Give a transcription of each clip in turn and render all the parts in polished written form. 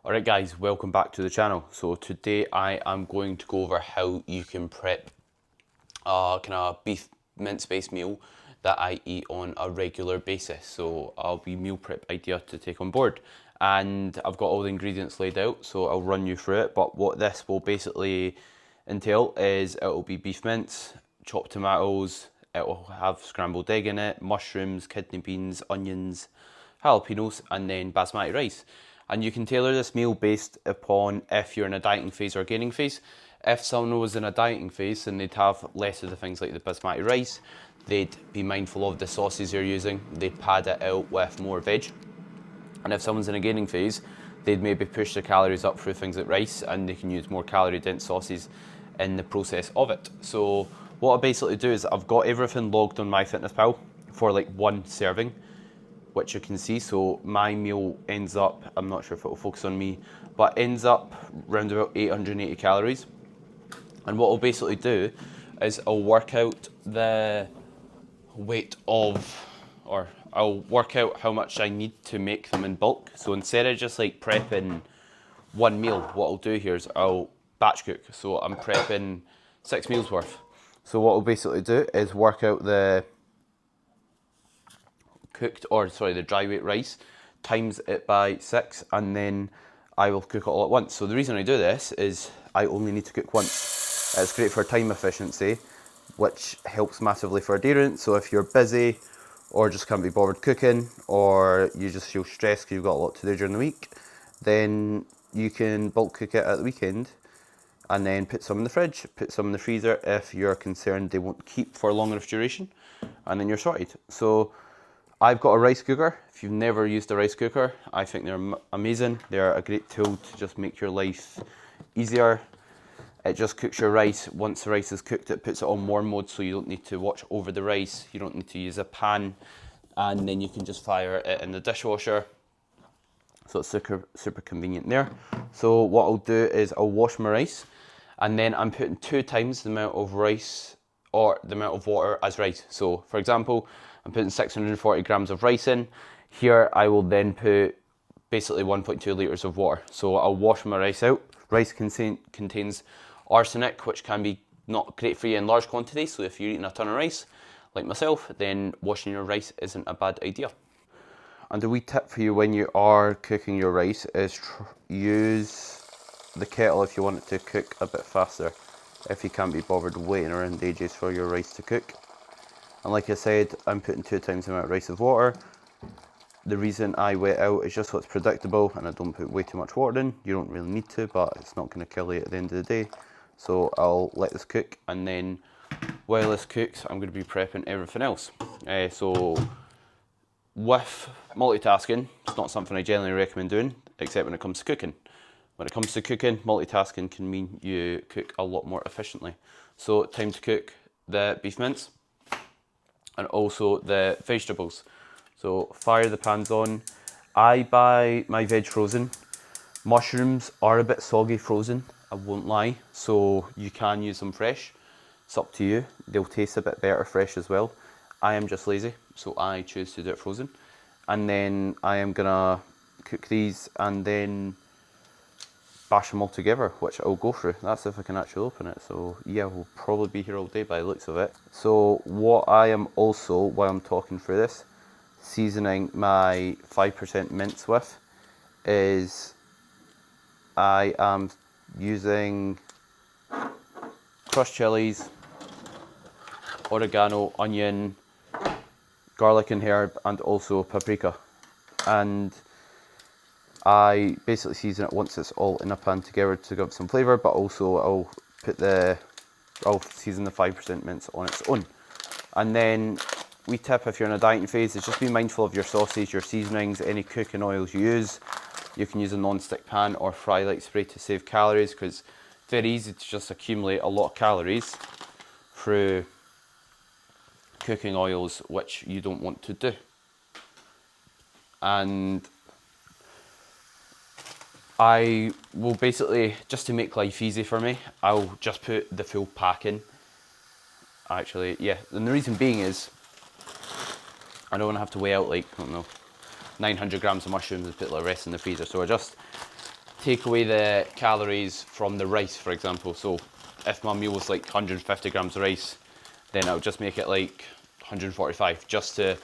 Alright guys, welcome back to the channel. So today I am going to go over how you can prep a kind of beef mince based meal that I eat on a regular basis. So I'll be meal prep idea to take on board. And I've got all the ingredients laid out, so I'll run you through it. But what this will basically entail is it'll be beef mince, chopped tomatoes, it'll have scrambled egg in it, mushrooms, kidney beans, onions, jalapenos, and then basmati rice. And you can tailor this meal based upon if you're in a dieting phase or gaining phase. If someone was in a dieting phase, then they'd have less of the things like the basmati rice. They'd be mindful of the sauces you're using. They'd pad it out with more veg. And if someone's in a gaining phase, they'd maybe push their calories up through things like rice, and they can use more calorie dense sauces in the process of it. So what I basically do is I've got everything logged on MyFitnessPal for like one serving, which you can see. So my meal ends up, I'm not sure if it will focus on me, but ends up around about 880 calories. And what I'll basically do is I'll work out the weight of, or I'll work out how much I need to make them in bulk. So instead of just like prepping one meal, what I'll do here is I'll batch cook. So I'm prepping 6 meals worth. So what I'll basically do is work out the the dry weight rice, times it by 6, and then I will cook it all at once. So the reason I do this is I only need to cook once. It's great for time efficiency, which helps massively for adherence. So if you're busy or just can't be bothered cooking, or you just feel stressed because you've got a lot to do during the week, then you can bulk cook it at the weekend and then put some in the fridge, put some in the freezer if you're concerned they won't keep for a long enough duration, and then you're sorted. So I've got a rice cooker. If you've never used a rice cooker, I think they're amazing. They're a great tool to just make your life easier. It just cooks your rice. Once the rice is cooked, it puts it on warm mode, so you don't need to watch over the rice. You don't need to use a pan, and then you can just fire it in the dishwasher. So it's super convenient there. So what I'll do is I'll wash my rice, and then I'm putting 2 times the amount of rice or the amount of water as rice. So for example, I'm putting 640 grams of rice in. Here I will then put basically 1.2 litres of water. So I'll wash my rice out. Rice contains arsenic, which can be not great for you in large quantities. So if you're eating a ton of rice, like myself, then washing your rice isn't a bad idea. And a wee tip for you when you are cooking your rice is use the kettle if you want it to cook a bit faster, if you can't be bothered waiting around ages for your rice to cook. And like I said, I'm putting 2 times the amount of rice of water. The reason I wet out is just so it's predictable and I don't put way too much water in. You don't really need to, but it's not going to kill you at the end of the day. So I'll let this cook, and then while this cooks, I'm going to be prepping everything else. So with multitasking, it's not something I generally recommend doing, except when it comes to cooking. When it comes to cooking, multitasking can mean you cook a lot more efficiently. So time to cook the beef mince and also the vegetables. So fire the pans on. I buy my veg frozen. Mushrooms are a bit soggy frozen, I won't lie, so you can use them fresh. It's up to you. They'll taste a bit better fresh as well. I am just lazy, so I choose to do it frozen. And then I am gonna cook these and then bash them all together, which I'll go through. That's if I can actually open it. So yeah, we'll probably be here all day by the looks of it. So what I am also, while I'm talking through this, seasoning my 5% mince with is I am using crushed chilies, oregano, onion, garlic and herb, and also paprika. And I basically season it once it's all in a pan together to give some flavour, but also I'll season the 5% mince on its own. And then wee tip if you're in a dieting phase is just be mindful of your sauces, your seasonings, any cooking oils you use. You can use a non-stick pan or fry light spray to save calories, because it's very easy to just accumulate a lot of calories through cooking oils, which you don't want to do. And I will basically, just to make life easy for me, I'll just put the full pack in. Actually, yeah, and the reason being is I don't want to have to weigh out like, I don't know, 900 grams of mushrooms and put the rest in the freezer. So I just take away the calories from the rice, for example. So if my meal was like 150 grams of rice, then I'll just make it like 145, just to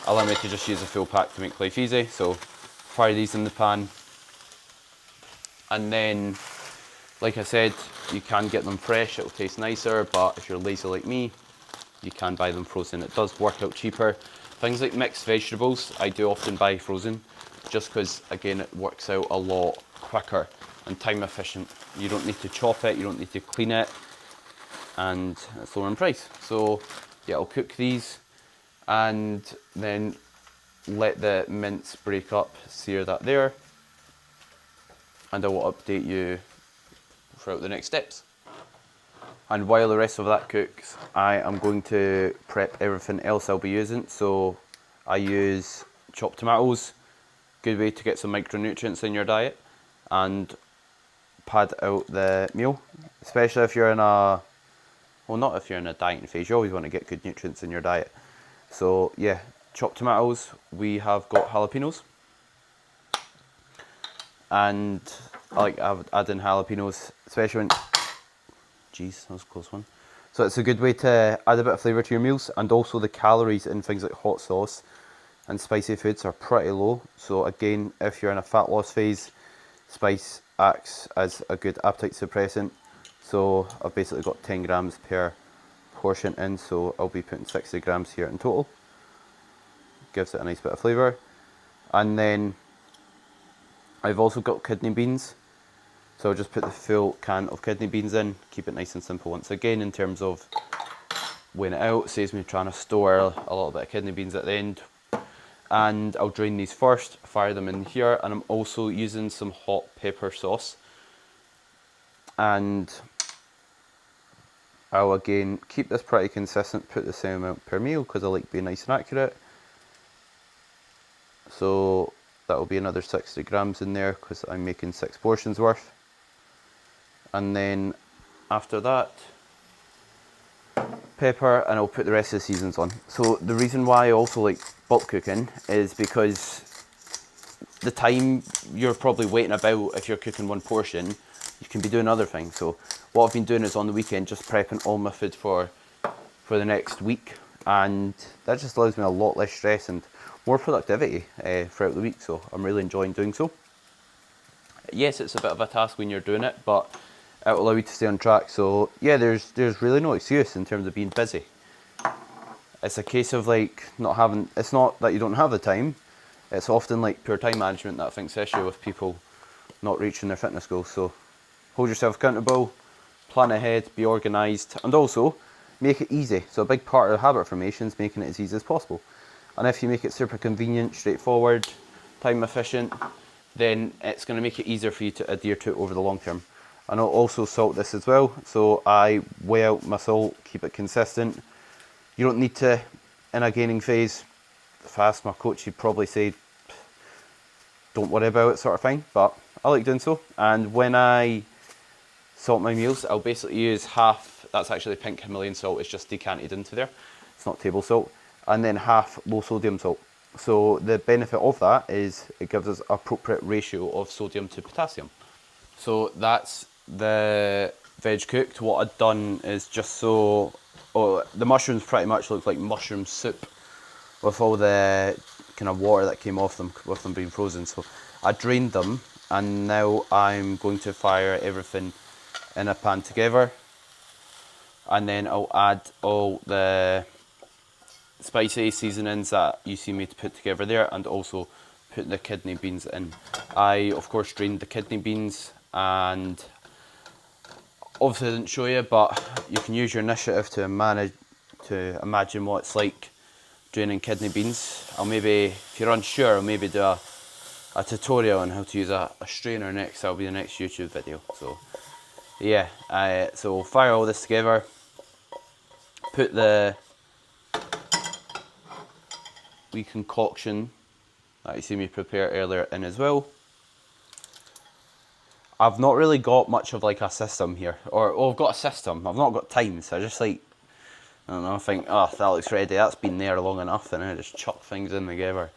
allow me to just use a full pack to make life easy. So fire these in the pan. And then, like I said, you can get them fresh, it'll taste nicer, but if you're lazy like me, you can buy them frozen. It does work out cheaper. Things like mixed vegetables, I do often buy frozen, just because, again, it works out a lot quicker and time efficient. You don't need to chop it, you don't need to clean it, and it's lower in price. So yeah, I'll cook these and then let the mince break up, sear that there, and I will update you throughout the next steps. And while the rest of that cooks, I am going to prep everything else I'll be using. So I use chopped tomatoes, good way to get some micronutrients in your diet and pad out the meal, especially if you're in a, well, not if you're in a dieting phase, you always want to get good nutrients in your diet. So yeah, chopped tomatoes, we have got jalapenos, and I like adding jalapenos, especially when, jeez, that was a close one. So it's a good way to add a bit of flavour to your meals, and also the calories in things like hot sauce and spicy foods are pretty low. So again, if you're in a fat loss phase, spice acts as a good appetite suppressant. So I've basically got 10 grams per portion in, so I'll be putting 60 grams here in total. Gives it a nice bit of flavour. And then I've also got kidney beans, so I'll just put the full can of kidney beans in, keep it nice and simple once again in terms of weighing it out, saves me trying to store a little bit of kidney beans at the end. And I'll drain these first, fire them in here, and I'm also using some hot pepper sauce. And I'll again keep this pretty consistent, put the same amount per meal because I like being nice and accurate. So that will be another 60 grams in there because I'm making 6 portions worth. And then after that, pepper, and I'll put the rest of the seasons on. So the reason why I also like bulk cooking is because the time you're probably waiting about, if you're cooking one portion, you can be doing other things. So what I've been doing is on the weekend just prepping all my food for the next week, and that just allows me a lot less stress and more productivity throughout the week. So I'm really enjoying doing so. Yes, it's a bit of a task when you're doing it, but it will allow you to stay on track. So yeah, there's really no excuse in terms of being busy. It's a case of like not having, it's not that you don't have the time, it's often like poor time management that I think's the issue with people not reaching their fitness goals. So hold yourself accountable, plan ahead, be organised, and also make it easy. So a big part of habit formation is making it as easy as possible. And if you make it super convenient, straightforward, time efficient, then it's going to make it easier for you to adhere to it over the long term. And I'll also salt this as well. So I weigh out my salt, keep it consistent. You don't need to, in a gaining phase, fast. My coach would probably say, don't worry about it sort of thing, but I like doing so. And when I salt my meals, I'll basically use half, that's actually pink Himalayan salt, it's just decanted into there. It's not table salt. And then half low sodium salt. So the benefit of that is it gives us appropriate ratio of sodium to potassium. So that's the veg cooked. What I've done is just so, the mushrooms pretty much look like mushroom soup with all the kind of water that came off them with them being frozen. So I drained them, and now I'm going to fire everything in a pan together, and then I'll add all the spicy seasonings that you see me to put together there, and also put the kidney beans in. I of course drained the kidney beans, and obviously I didn't show you, but you can use your initiative to imagine what it's like draining kidney beans. I'll maybe, if you're unsure, I'll maybe do a tutorial on how to use a strainer next. That'll be the next YouTube video. So yeah, so we'll fire all this together, put the wee concoction that you see me prepare earlier in as well. I've not really got much of like a system here, or I've got a system, I've not got time, so I just like, I don't know, I think, oh, that looks ready, that's been there long enough, and I just chuck things in together.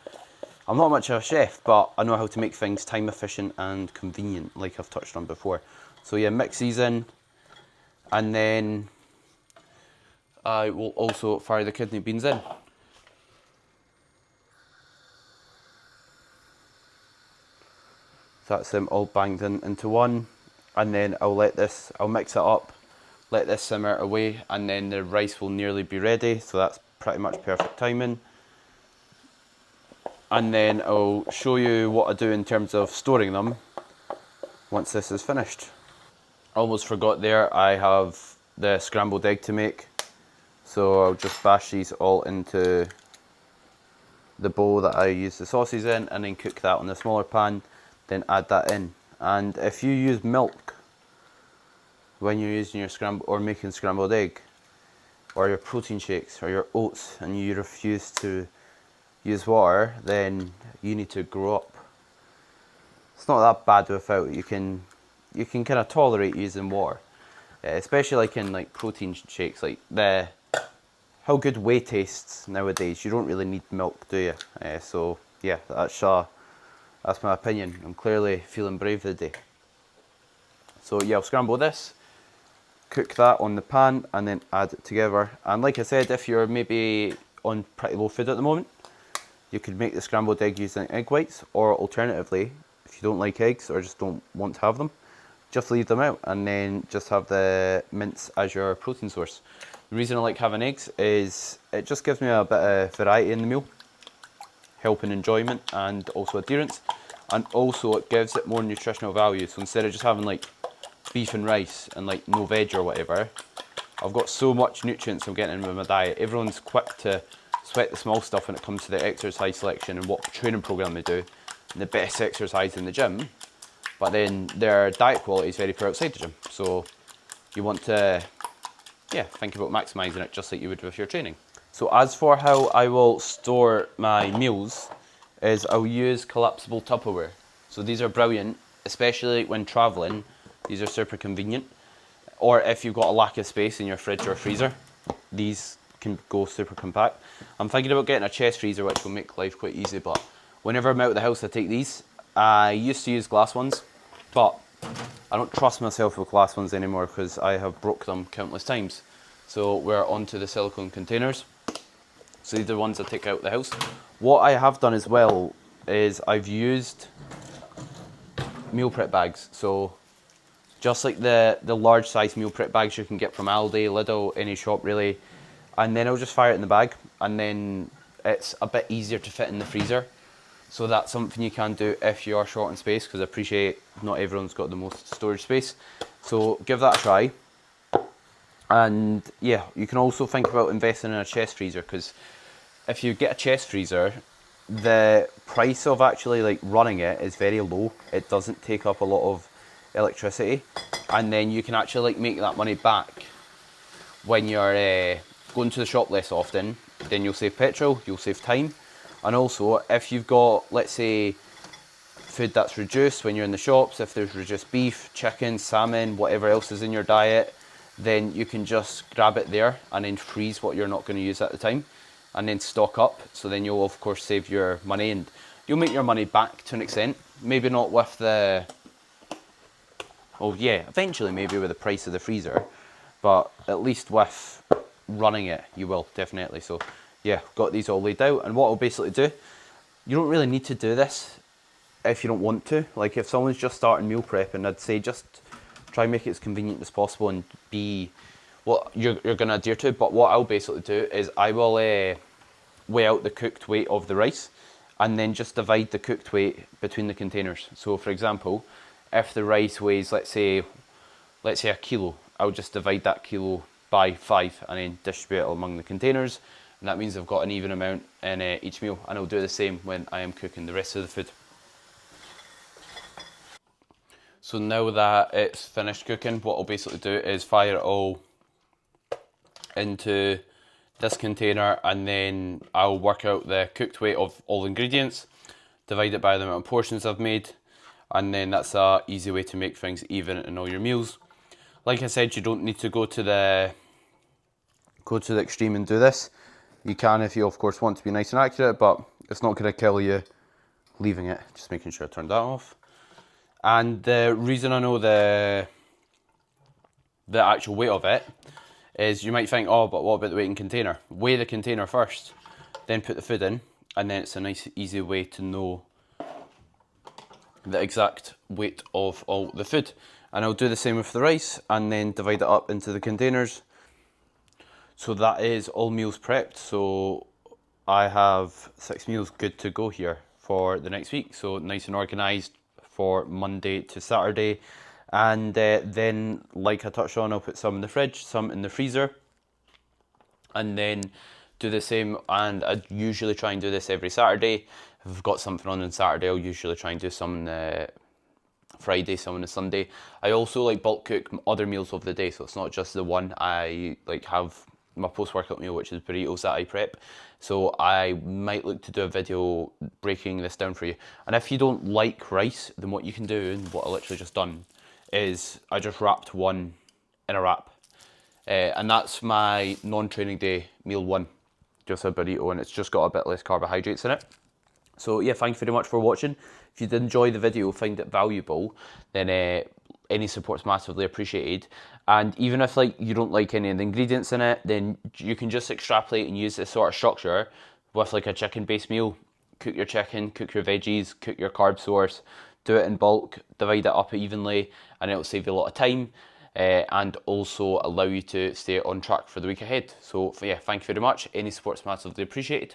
I'm not much of a chef, but I know how to make things time efficient and convenient, like I've touched on before. So yeah, mix these in, and then I will also fry the kidney beans in. That's them all banged in into one, and then I'll mix it up, let this simmer away, and then the rice will nearly be ready, so that's pretty much perfect timing. And then I'll show you what I do in terms of storing them once this is finished. Almost forgot there, I have the scrambled egg to make, so I'll just bash these all into the bowl that I use the sauces in, and then cook that on the smaller pan, then add that in. And if you use milk when you're using your making scrambled egg, or your protein shakes, or your oats, and you refuse to use water, then you need to grow up. It's not that bad without. You can kind of tolerate using water, especially like in like protein shakes, like how good whey tastes nowadays. You don't really need milk, do you? So yeah, that's my opinion. I'm clearly feeling brave today. So yeah, I'll scramble this, cook that on the pan, and then add it together. And like I said, if you're maybe on pretty low food at the moment, you could make the scrambled egg using egg whites, or alternatively, if you don't like eggs or just don't want to have them, just leave them out and then just have the mince as your protein source. The reason I like having eggs is it just gives me a bit of variety in the meal, helping enjoyment and also adherence, and also it gives it more nutritional value. So instead of just having like beef and rice and like no veg or whatever, I've got so much nutrients I'm getting in with my diet. Everyone's quick to sweat the small stuff when it comes to the exercise selection and what training program they do, and the best exercise in the gym, but then their diet quality is very poor outside the gym. So you want to think about maximising it just like you would with your training. So as for how I will store my meals, is I'll use collapsible Tupperware. So these are brilliant, especially when travelling. These are super convenient. Or if you've got a lack of space in your fridge or freezer, these can go super compact. I'm thinking about getting a chest freezer, which will make life quite easy, but whenever I'm out of the house I take these. I used to use glass ones, but I don't trust myself with glass ones anymore because I have broke them countless times. So we're onto the silicone containers. So these are the ones I take out of the house. What I have done as well is I've used meal prep bags. So just like the large size meal prep bags you can get from Aldi, Lidl, any shop really. And then I'll just fire it in the bag, and then it's a bit easier to fit in the freezer. So that's something you can do if you are short on space, because I appreciate not everyone's got the most storage space. So give that a try. And yeah, you can also think about investing in a chest freezer, because if you get a chest freezer, the price of actually like running it is very low. It doesn't take up a lot of electricity, and then you can actually like make that money back when you're going to the shop less often. Then you'll save petrol, you'll save time, and also if you've got, let's say, food that's reduced when you're in the shops, if there's reduced beef, chicken, salmon, whatever else is in your diet, then you can just grab it there and then freeze what you're not going to use at the time, and then stock up. So then you'll of course save your money, and you'll make your money back to an extent. Maybe not with the, well yeah, eventually maybe with the price of the freezer, but at least with running it you will, definitely. So yeah, got these all laid out, and what I'll basically do, you don't really need to do this if you don't want to. Like if someone's just starting meal prep, and I'd say just try and make it as convenient as possible and be what you're going to adhere to. But what I'll basically do is I will weigh out the cooked weight of the rice, and then just divide the cooked weight between the containers. So for example, if the rice weighs, let's say a kilo, I'll just divide that kilo by 5 and then distribute it among the containers, and that means I've got an even amount in each meal. And I'll do the same when I am cooking the rest of the food. So now that it's finished cooking, what I'll basically do is fire it all into this container, and then I'll work out the cooked weight of all the ingredients, divide it by the amount of portions I've made, and then that's a easy way to make things even in all your meals. Like I said, you don't need to go to the extreme and do this. You can if you of course want to be nice and accurate, but it's not going to kill you leaving it, just making sure I turned that off. And the reason I know the actual weight of it is you might think, oh, but what about the weight in container? Weigh the container first, then put the food in, and then it's a nice easy way to know the exact weight of all the food. And I'll do the same with the rice and then divide it up into the containers. So that is all meals prepped. So I have 6 meals good to go here for the next week. So nice and organised for Monday to Saturday. And then, like I touched on, I'll put some in the fridge, some in the freezer. And then do the same, and I usually try and do this every Saturday. If I've got something on Saturday, I'll usually try and do some Friday, some on a Sunday. I also like bulk cook other meals of the day, so it's not just the one. I like have my post-workout meal, which is burritos that I prep. So I might look to do a video breaking this down for you. And if you don't like rice, then what you can do, and what I literally just done, is I just wrapped one in a wrap. And that's my non-training day meal one. Just a burrito, and it's just got a bit less carbohydrates in it. So yeah, thank you very much for watching. If you did enjoy the video, find it valuable, then any support's massively appreciated. And even if like you don't like any of the ingredients in it, then you can just extrapolate and use this sort of structure with like a chicken-based meal. Cook your chicken, cook your veggies, cook your carb source, do it in bulk, divide it up evenly, and it'll save you a lot of time. And also allow you to stay on track for the week ahead. So yeah, thank you very much. Any support's massively appreciated.